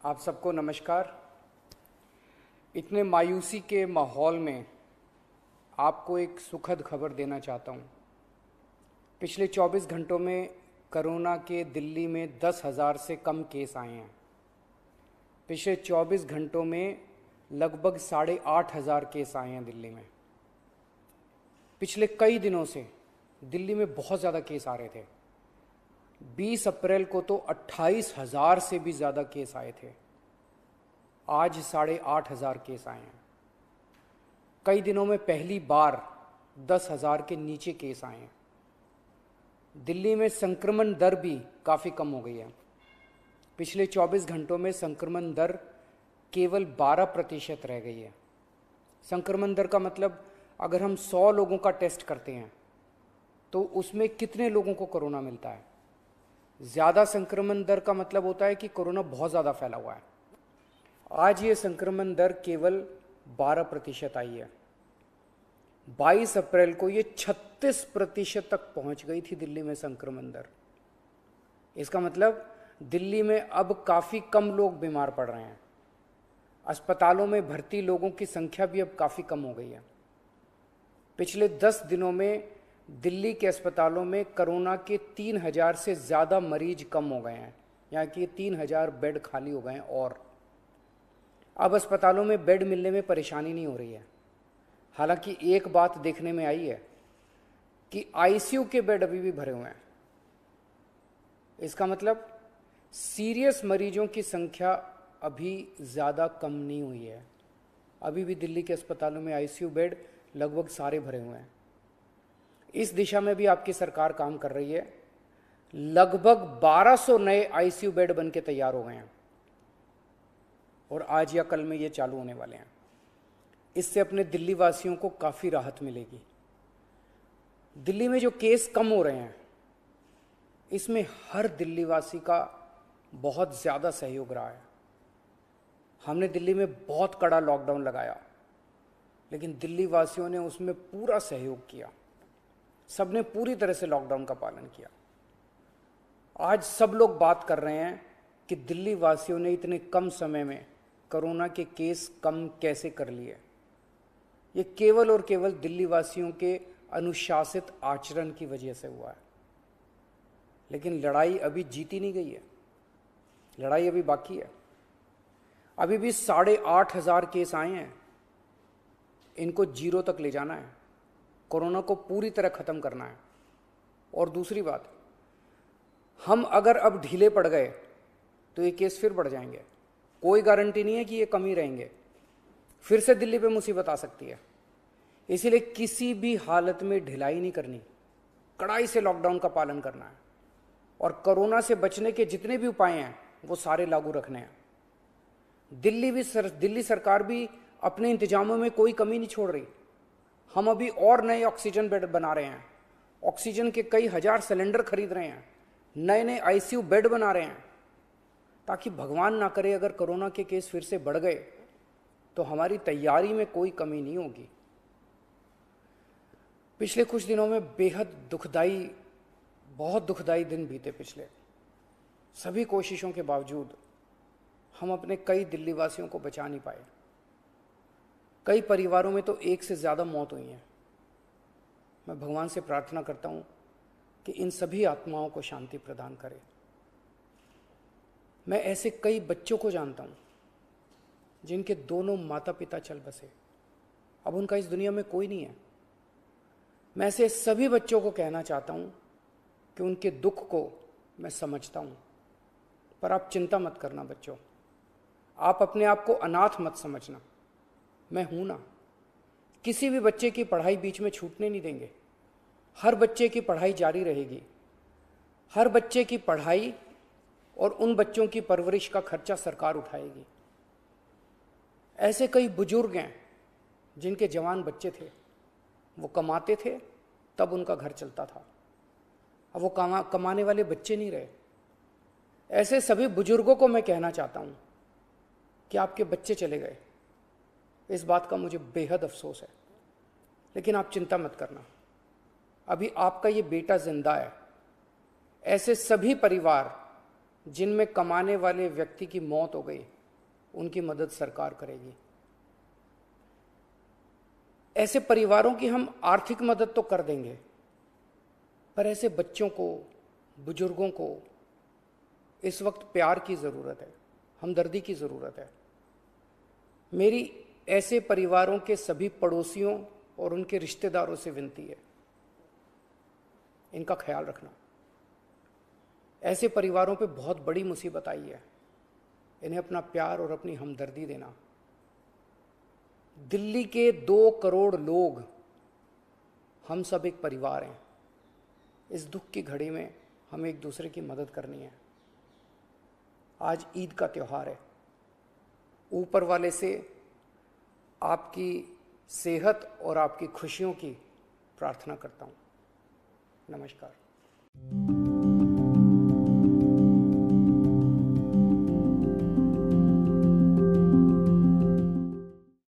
आप सबको नमस्कार। इतने मायूसी के माहौल में आपको एक सुखद खबर देना चाहता हूँ। पिछले 24 घंटों में कोरोना के दिल्ली में 10,000 से कम केस आए हैं। पिछले 24 घंटों में लगभग 8,500 केस आए हैं दिल्ली में। पिछले कई दिनों से दिल्ली में बहुत ज़्यादा केस आ रहे थे। 20 अप्रैल को तो 28,000 से भी ज़्यादा केस आए थे। आज 8,500 केस आए हैं। कई दिनों में पहली बार 10,000 के नीचे केस आए हैं। दिल्ली में संक्रमण दर भी काफ़ी कम हो गई है। पिछले 24 घंटों में संक्रमण दर केवल 12% रह गई है। संक्रमण दर का मतलब अगर हम 100 लोगों का टेस्ट करते हैं तो उसमें कितने लोगों को कोरोना मिलता है। ज़्यादा संक्रमण दर का मतलब होता है कि कोरोना बहुत ज़्यादा फैला हुआ है। आज ये संक्रमण दर केवल 12% आई है। 22 अप्रैल को ये 36% तक पहुंच गई थी दिल्ली में संक्रमण दर। इसका मतलब दिल्ली में अब काफ़ी कम लोग बीमार पड़ रहे हैं। अस्पतालों में भर्ती लोगों की संख्या भी अब काफ़ी कम हो गई है। पिछले 10 दिनों में दिल्ली के अस्पतालों में कोरोना के 3,000 से ज़्यादा मरीज कम हो गए हैं। यहाँ कि 3,000 बेड खाली हो गए हैं और अब अस्पतालों में बेड मिलने में परेशानी नहीं हो रही है। हालांकि एक बात देखने में आई है कि आईसीयू के बेड अभी भी भरे हुए हैं। इसका मतलब सीरियस मरीजों की संख्या अभी ज़्यादा कम नहीं हुई है। अभी भी दिल्ली के अस्पतालों में आईसीयू बेड लगभग सारे भरे हुए हैं। इस दिशा में भी आपकी सरकार काम कर रही है। लगभग 1200 नए आईसीयू बेड बन के तैयार हो गए हैं और आज या कल में ये चालू होने वाले हैं। इससे अपने दिल्ली वासियों को काफ़ी राहत मिलेगी। दिल्ली में जो केस कम हो रहे हैं इसमें हर दिल्ली वासी का बहुत ज़्यादा सहयोग रहा है। हमने दिल्ली में बहुत कड़ा लॉकडाउन लगाया लेकिन दिल्ली वासियों ने उसमें पूरा सहयोग किया। सबने पूरी तरह से लॉकडाउन का पालन किया। आज सब लोग बात कर रहे हैं कि दिल्ली वासियों ने इतने कम समय में कोरोना के केस कम कैसे कर लिए। ये केवल और केवल दिल्ली वासियों के अनुशासित आचरण की वजह से हुआ है। लेकिन लड़ाई अभी जीती नहीं गई है। लड़ाई अभी बाकी है। अभी भी 8,500 केस आए हैं। इनको 0 तक ले जाना है। कोरोना को पूरी तरह ख़त्म करना है। और दूसरी बात, हम अगर अब ढीले पड़ गए तो ये केस फिर बढ़ जाएंगे। कोई गारंटी नहीं है कि ये कम ही रहेंगे। फिर से दिल्ली पे मुसीबत आ सकती है। इसीलिए किसी भी हालत में ढिलाई नहीं करनी। कड़ाई से लॉकडाउन का पालन करना है और कोरोना से बचने के जितने भी उपाय हैं वो सारे लागू रखने हैं। दिल्ली सरकार भी अपने इंतजामों में कोई कमी नहीं छोड़ रही। हम अभी और नए ऑक्सीजन बेड बना रहे हैं। ऑक्सीजन के कई हजार सिलेंडर खरीद रहे हैं। नए नए आईसीयू बेड बना रहे हैं ताकि भगवान ना करे अगर कोरोना के केस फिर से बढ़ गए तो हमारी तैयारी में कोई कमी नहीं होगी। पिछले कुछ दिनों में बेहद दुखदाई, बहुत दुखदाई दिन बीते। पिछले सभी कोशिशों के बावजूद हम अपने कई दिल्ली वासियों को बचा नहीं पाए। कई परिवारों में तो 1 से ज़्यादा मौत हुई हैं। मैं भगवान से प्रार्थना करता हूँ कि इन सभी आत्माओं को शांति प्रदान करे। मैं ऐसे कई बच्चों को जानता हूँ जिनके दोनों माता पिता चल बसे। अब उनका इस दुनिया में कोई नहीं है। मैं ऐसे सभी बच्चों को कहना चाहता हूँ कि उनके दुख को मैं समझता हूँ, पर आप चिंता मत करना बच्चों। आप अपने आप को अनाथ मत समझना। मैं हूं ना। किसी भी बच्चे की पढ़ाई बीच में छूटने नहीं देंगे। हर बच्चे की पढ़ाई जारी रहेगी। हर बच्चे की पढ़ाई और उन बच्चों की परवरिश का खर्चा सरकार उठाएगी। ऐसे कई बुजुर्ग हैं जिनके जवान बच्चे थे, वो कमाते थे तब उनका घर चलता था। अब वो कमाने वाले बच्चे नहीं रहे। ऐसे सभी बुजुर्गों को मैं कहना चाहता हूं कि आपके बच्चे चले गए। इस बात का मुझे बेहद अफसोस है, लेकिन आप चिंता मत करना। अभी आपका ये बेटा जिंदा है। ऐसे सभी परिवार जिनमें कमाने वाले व्यक्ति की मौत हो गई, उनकी मदद सरकार करेगी। ऐसे परिवारों की हम आर्थिक मदद तो कर देंगे, पर ऐसे बच्चों को, बुजुर्गों को इस वक्त प्यार की ज़रूरत है, हमदर्दी की ज़रूरत है। मेरी ऐसे परिवारों के सभी पड़ोसियों और उनके रिश्तेदारों से विनती है, इनका ख्याल रखना। ऐसे परिवारों पे बहुत बड़ी मुसीबत आई है, इन्हें अपना प्यार और अपनी हमदर्दी देना। दिल्ली के 2 करोड़ लोग, हम सब एक परिवार हैं। इस दुख की घड़ी में हमें एक दूसरे की मदद करनी है। आज ईद का त्यौहार है। ऊपर वाले से आपकी सेहत और आपकी खुशियों की प्रार्थना करता हूँ। नमस्कार।